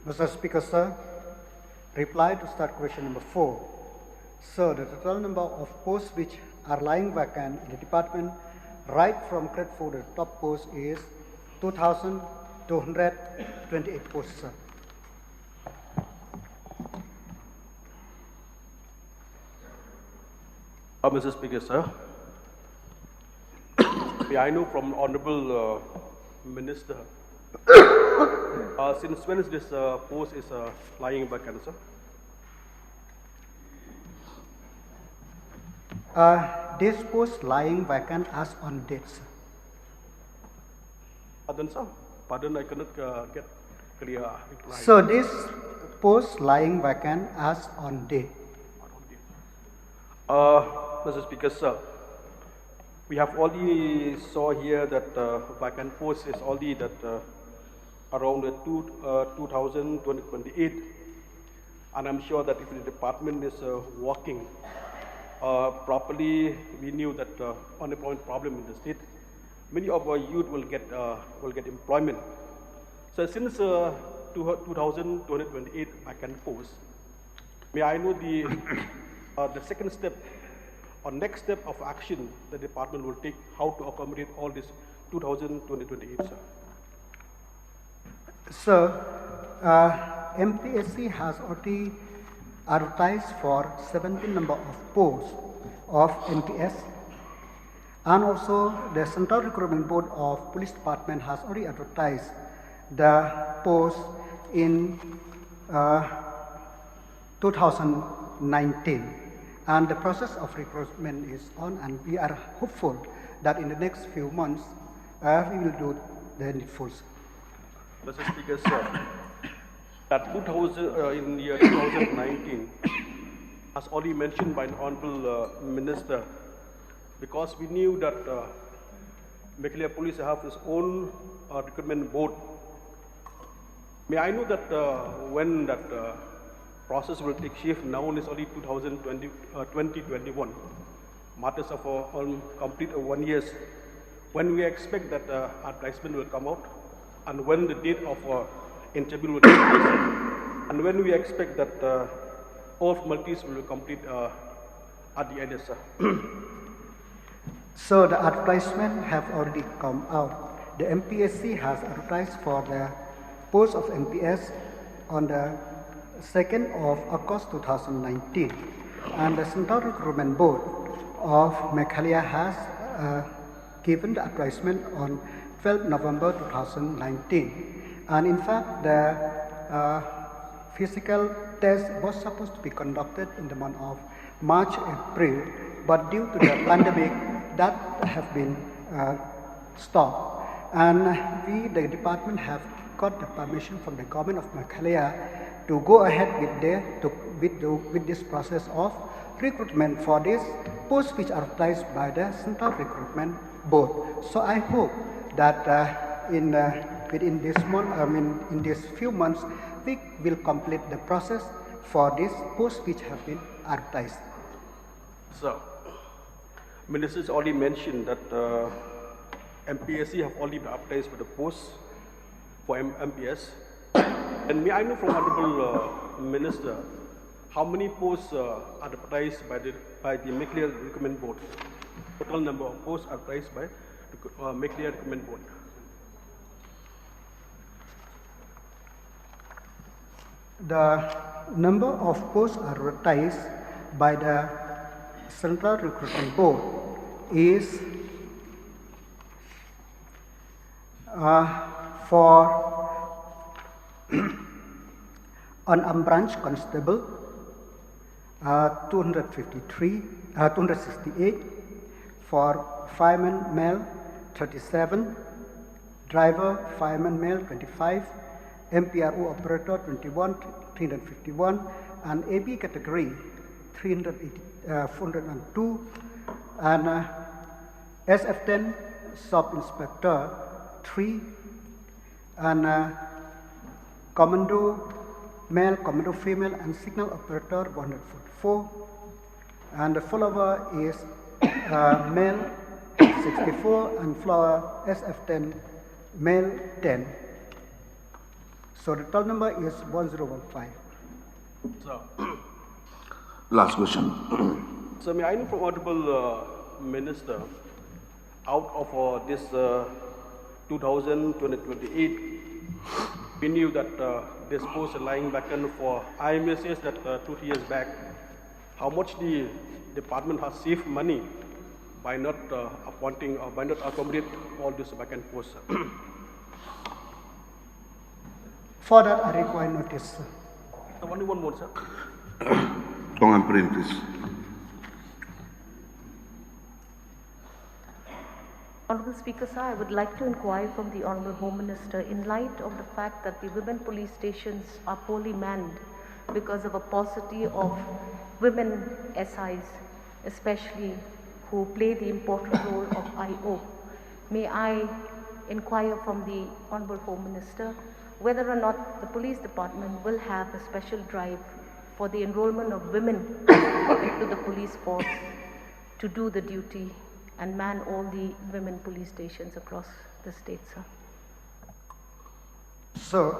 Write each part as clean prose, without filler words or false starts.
Mr. Speaker, sir, reply to start question number 4. Sir, the total number of posts which are lying vacant in the department right from grade 4 to the top post is 2,228 posts, sir. Mr. Speaker, sir, may I know from Honorable Minister, since when is this post is lying vacant, sir? This post lying vacant as on date, sir. Pardon, sir? Pardon, I cannot get clear reply. So this post lying vacant as on date. Mr. Speaker, sir, we have already saw here that vacant post is already that around the 2028, and I'm sure that if the department is working properly, we knew that unemployment problem in the state, many of our youth will get employment. So since 2028 vacant post, may I know the second step or next step of action the department will take how to accommodate all this 2028, sir? Sir, MPSC has already advertised for 17 number of posts of MPS, and also the Central Recruitment Board of Police Department has already advertised the post in 2019, and the process of recruitment is on, and we are hopeful that in the next few months we will do the needful. Mr. Speaker, sir, that in year 2019, as already mentioned by the Honorable Minister, because we knew that Meghalaya Police have its own recruitment board. May I know that when that process will take shape? Now is only 2021. Matters of complete 1 year. When we expect that advertisement will come out, and when the date of interview will take place, and when we expect that all formalities will be complete at the end, sir. So the advertisement have already come out. The MPSC has advertised for the post of MPS on the 2nd of August 2019, and the Central Recruitment Board of Meghalaya has given the advertisement on 12 November 2019, and in fact the physical test was supposed to be conducted in the month of March, April, but due to the pandemic that have been stopped, and we, the department, have got the permission from the government of Meghalaya to go ahead with this process of recruitment for this posts which are advertised by the Central Recruitment Board. So I hope that within this month, in these few months, we will complete the process for this posts which have been advertised. So, Ministers already mentioned that MPSC have already been advertised for the posts for MPS. And may I know from Honorable Minister, how many posts are advertised by the Meghalaya Recruitment Board? Total number of posts advertised by Meghalaya Recruitment Board. The number of posts advertised by the Central Recruitment Board is for an branch constable 268, for fireman male 37, driver fireman male 25, MPRO operator 351, and AB category 402, and SF10 sub inspector 3, and commando male, commando female, and signal operator 144, and the follower is male 64, and follower SF10 male 10. So the total number is 1015. So, Last question. so may I know from Honorable Minister, out of this 2028, we knew that this post lying vacant for IMSS that 2 years back, how much the department has saved money by not appointing or by not accommodate all these vacant posts. For that, I require notice. So only one more, sir. Tong Amprin, please. Honourable Speaker, sir, I would like to inquire from the Honourable Home Minister, in light of the fact that the women police stations are poorly manned because of a paucity of women SIs, especially who play the important role of IO. May I inquire from the Honourable Home Minister whether or not the police department will have a special drive for the enrollment of women into the police force to do the duty and man all the women police stations across the state, sir. So,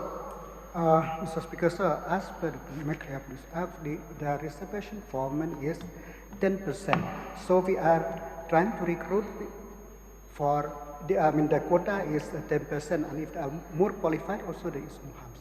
Mr. Speaker, sir, as per the Metro Police Act, the reservation for women is 10%. So we are trying to recruit for the quota is 10%, and if they are more qualified, also there is no harm.